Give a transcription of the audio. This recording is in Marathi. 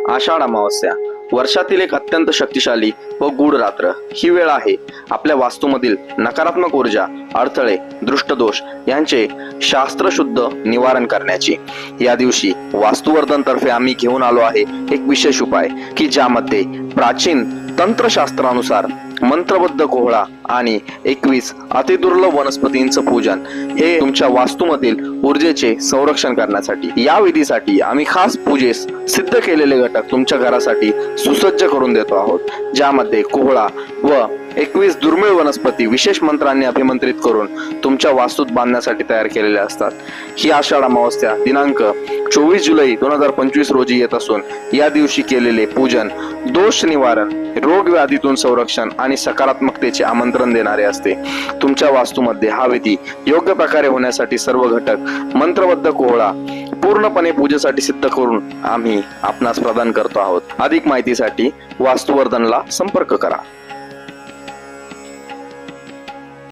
आषाढ अमावस्या वर्षातील एक अत्यंत शक्तिशाली व गूढ रात्र ही वेळ आहे आपल्या वास्तूमधील नकारात्मक ऊर्जा, अडथळे, दृष्टदोष यांचे शास्त्रशुद्ध निवारण करण्याची। या दिवशी वास्तुवर्धन तर्फे आम्ही घेऊन आलो आहे एक विशेष उपाय की ज्यामध्ये प्राचीन तंत्रशास्त्रानुसार मंत्रबद्ध कोहळा आणि 21 अतिदुर्लभ वनस्पतींचं पूजन हे तुमच्या वास्तूमधील ऊर्जेचे संरक्षण करण्यासाठी। या विधीसाठी आम्ही खास पूजेस सिद्ध केलेले घटक तुमच्या घरासाठी सुसज्ज करून देतो आहोत, ज्यामध्ये कोहळा व 21 दुर्मिळ वनस्पती विशेष मंत्रांनी अभिमंत्रित करून तुमच्या वास्तूत बांधण्यासाठी तयार केलेले असतात। ही आषाढ अमावस्या दिनांक 24 जुलै 2025 रोजी येत असून या दिवशी केलेले पूजन दोष निवारण, रोग व्याधीतून संरक्षण आणि सकारात्मकतेचे आमंत्रण देणारे असते। तुमच्या वास्तूमध्ये हा विधी योग्य प्रकारे होण्यासाठी सर्व घटक मंत्रबद्ध कोहळा पूर्णपणे पूजेसाठी सिद्ध करून आम्ही आपणास प्रदान करतो आहोत। अधिक माहितीसाठी वास्तुवर्धनला संपर्क करा।